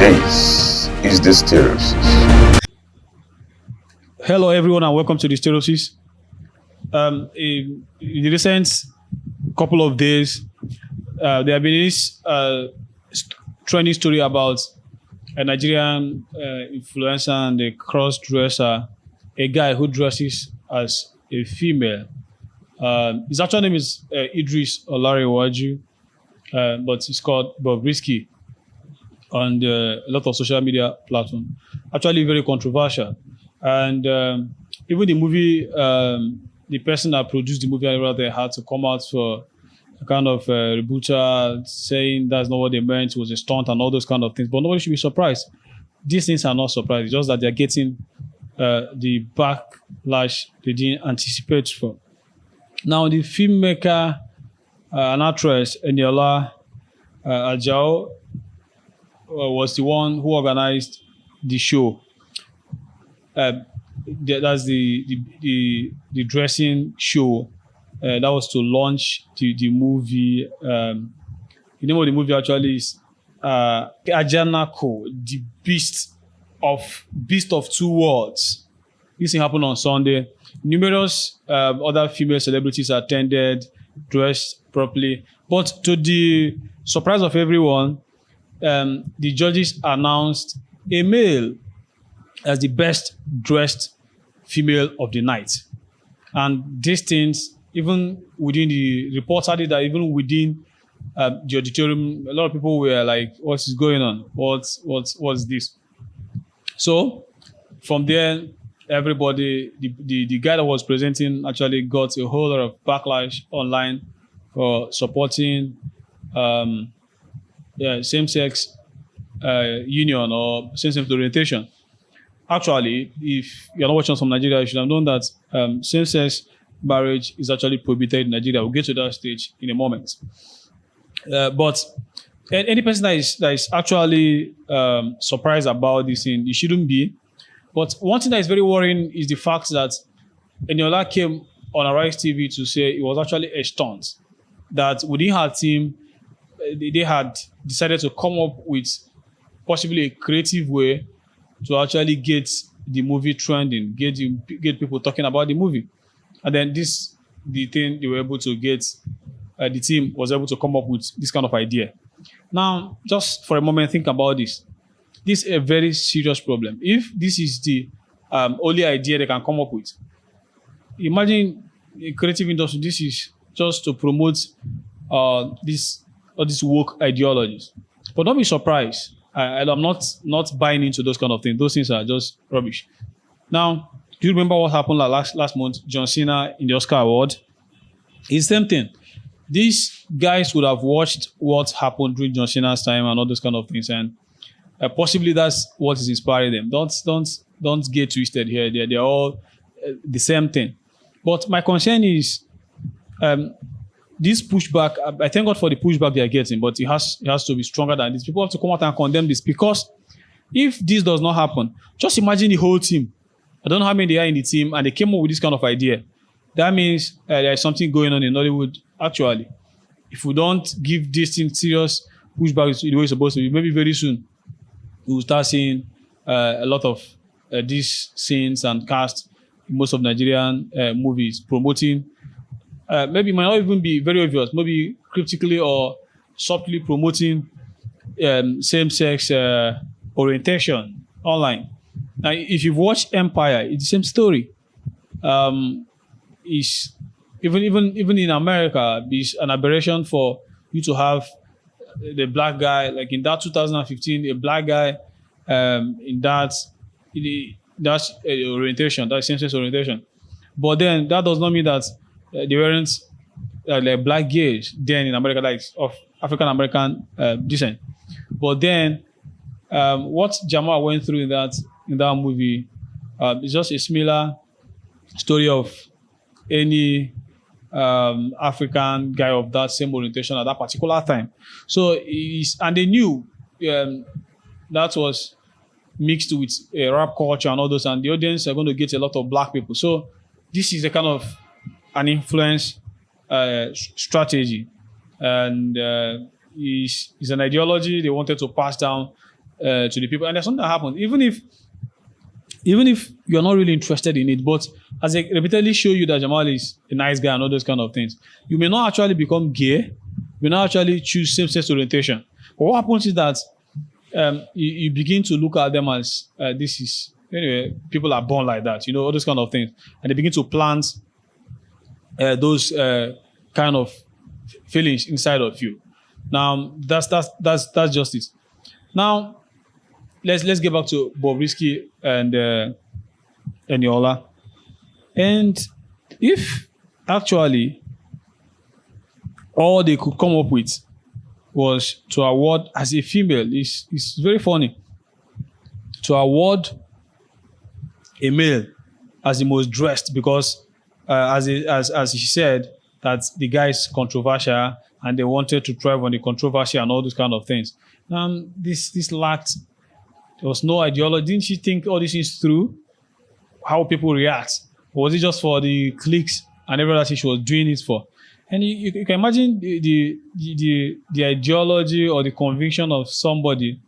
This is the Stereosis. Hello, everyone, and welcome to the Stereosis. In the recent couple of days, there have been this trending story about a Nigerian influencer and a cross-dresser, a guy who dresses as a female. His actual name is Idris Olarewaju, but he's called Bobrisky on a lot of social media platforms. Actually, very controversial. And even the movie, the person that produced the movie, they had to come out for a kind of rebuttal, saying that's not what they meant, it was a stunt and all those kind of things. But nobody should be surprised. These things are not surprising, just that they're getting the backlash they didn't anticipate for. Now, the filmmaker and actress Eniola Ajao was the one who organized the show. That's the dressing show that was to launch the movie. The name of the movie actually is Ajanaku, the beast of two worlds. This thing happened on Sunday. Numerous other female celebrities attended, dressed properly. But to the surprise of everyone, the judges announced a male as the best dressed female of the night. And these things, even within the reports added that even within the auditorium, a lot of people were like, what is going on? What's this? So from there, everybody, the guy that was presenting actually got a whole lot of backlash online for supporting same-sex union or same-sex orientation. Actually, if you're not watching us from Nigeria, you should have known that same-sex marriage is actually prohibited in Nigeria. We'll get to that stage in a moment. But any person that is actually surprised about this thing, you shouldn't be. But one thing that is very worrying is the fact that Eniola came on Arise TV to say it was actually a stunt. That within her team, they had decided to come up with possibly a creative way to actually get the movie trending, get people talking about the movie. And then the thing they were able to get, the team was able to come up with this kind of idea. Now, just for a moment, think about this. This is a very serious problem. If this is the only idea they can come up with, imagine a creative industry, this is just to promote these woke ideologies. But don't be surprised. I'm not buying into those kind of things. Those things are just rubbish. Now, do you remember what happened last month? John Cena in the Oscar award. It's the same thing. These guys would have watched what happened during John Cena's time and all those kind of things, and possibly that's what is inspiring them. Don't get twisted here. They're all the same thing. But my concern is this pushback. I thank God for the pushback they are getting, but it has to be stronger than this. People have to come out and condemn this, because if this does not happen, just imagine the whole team. I don't know how many they are in the team, and they came up with this kind of idea. That means there is something going on in Nollywood. Actually, if we don't give this thing serious pushback the way it's supposed to be, maybe very soon we will start seeing a lot of these scenes and cast in most of Nigerian movies promoting. Maybe it might not even be very obvious, maybe critically or subtly promoting same-sex orientation online. Now, if you've watched Empire, it's the same story. It's even in America, it's an aberration for you to have the black guy, like in that 2015, a black guy in that orientation, that same-sex orientation. But then that does not mean that they weren't like black gays then in America, like of African American descent. But then what Jamal went through in that movie is just a similar story of any African guy of that same orientation at that particular time. So and they knew that was mixed with rap culture and all those, and the audience are going to get a lot of black people. So this is a kind of an influence strategy, and is an ideology they wanted to pass down to the people. And there's something that happens, even if you're not really interested in it, but as I repeatedly show you that Jamal is a nice guy and all those kind of things, you may not actually become gay, you may not actually choose same-sex orientation. But what happens is that you begin to look at them as anyway, people are born like that, all those kind of things. And they begin to plant those kind of feelings inside of you. Now, that's just it. Now, let's get back to Bobrisky and Eniola. And if actually all they could come up with was to award as a female, it's very funny to award a male as the most dressed because as he said that the guy is controversial and they wanted to thrive on the controversy and all those kind of things. This lacked. There was no ideology. Didn't you think all these things through? How people react? Or was it just for the clicks and everything that she was doing it for? And you can imagine the ideology or the conviction of somebody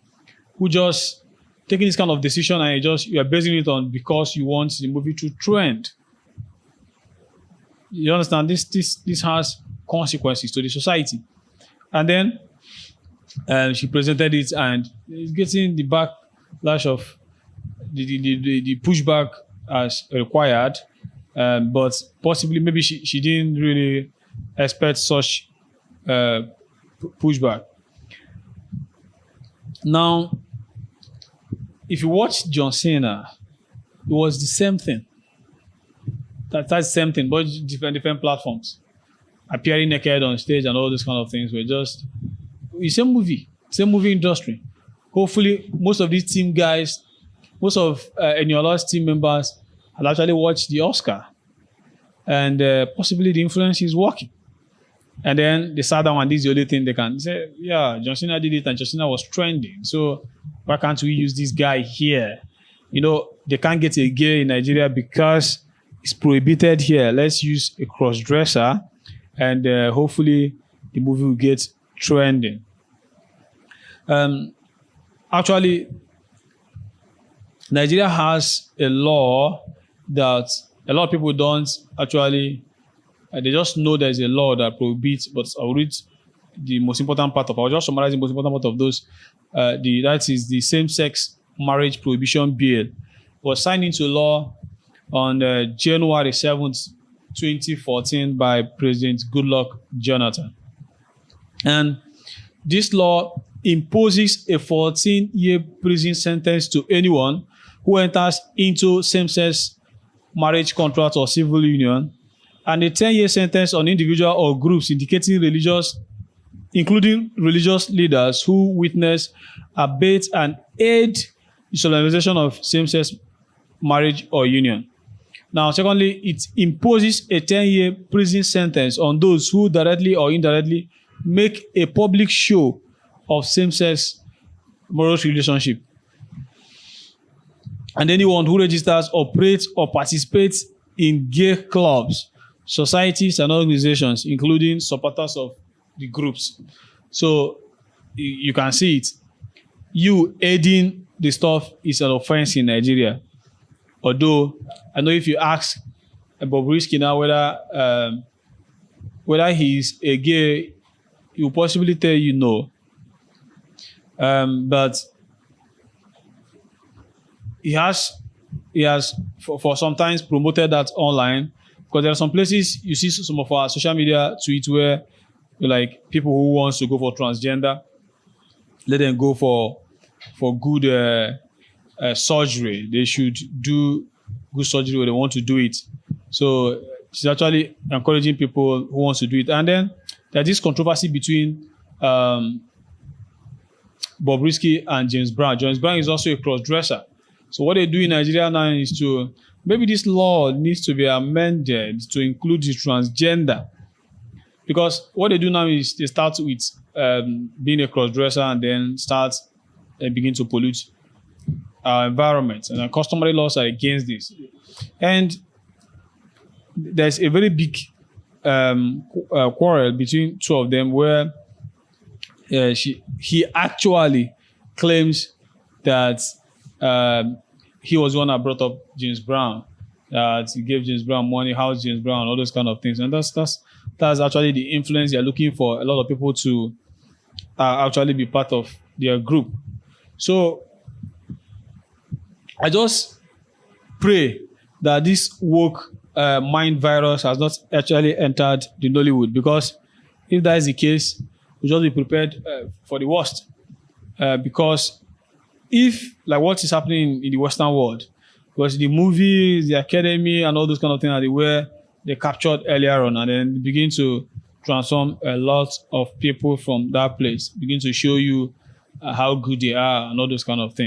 who just taking this kind of decision and you are basing it on because you want the movie to trend. You understand? This has consequences to the society. And then she presented it and it's getting the backlash of the pushback as required. But possibly maybe she didn't really expect such pushback. Now, if you watch John Cena, it was the same thing. That's the same thing, but different platforms. Appearing naked on stage and all these kind of things were just the same movie industry. Hopefully, most of these team guys, most of Eniola's team members had actually watched the Oscar. And possibly the influence is working. And then they sat down and this is the only thing they can say, yeah, John Cena did it and John Cena was trending. So why can't we use this guy here? They can't get a gay in Nigeria because it's prohibited here. Let's use a cross-dresser and hopefully the movie will get trending. Actually, Nigeria has a law that a lot of people don't actually, they just know there's a law that prohibits, but I'll read the most important part of, I'll just summarize the most important part of those. That is the same-sex marriage prohibition bill was signed into law on January 7th, 2014 by President Goodluck Jonathan. And this law imposes a 14-year prison sentence to anyone who enters into same-sex marriage contract or civil union, and a 10-year sentence on individual or groups including religious leaders who witness, abet, and aid the solemnization of same-sex marriage or union. Now, secondly, it imposes a 10-year prison sentence on those who directly or indirectly make a public show of same-sex marriage relationship. And anyone who registers, operates, or participates in gay clubs, societies, and organizations, including supporters of the groups. So you can see it. You aiding the stuff is an offense in Nigeria. Although, I know if you ask Bobrisky now whether he's a gay, he will possibly tell you no. But he has for sometimes promoted that online, because there are some places you see some of our social media tweets where like people who wants to go for transgender, let them go for good surgery. They should do good surgery where they want to do it. So she's actually encouraging people who wants to do it. And then there's this controversy between Bobrisky and James Brown. James Brown is also a cross-dresser. So what they do in Nigeria now is maybe this law needs to be amended to include the transgender. Because what they do now is they start with being a cross-dresser and then begin to pollute our environment. And our customary laws are against this. And there's a very big quarrel between two of them where he actually claims that he was the one that brought up James Brown, that he gave James Brown money, house James Brown, all those kind of things. And that's actually the influence they're looking for a lot of people to actually be part of their group. So I just pray that this woke mind virus has not actually entered the Nollywood, because if that is the case, we'll just be prepared for the worst. Because if, like what is happening in the Western world, because the movies, the academy, and all those kind of things are where they captured earlier on, and then begin to transform a lot of people from that place, begin to show you how good they are and all those kind of things.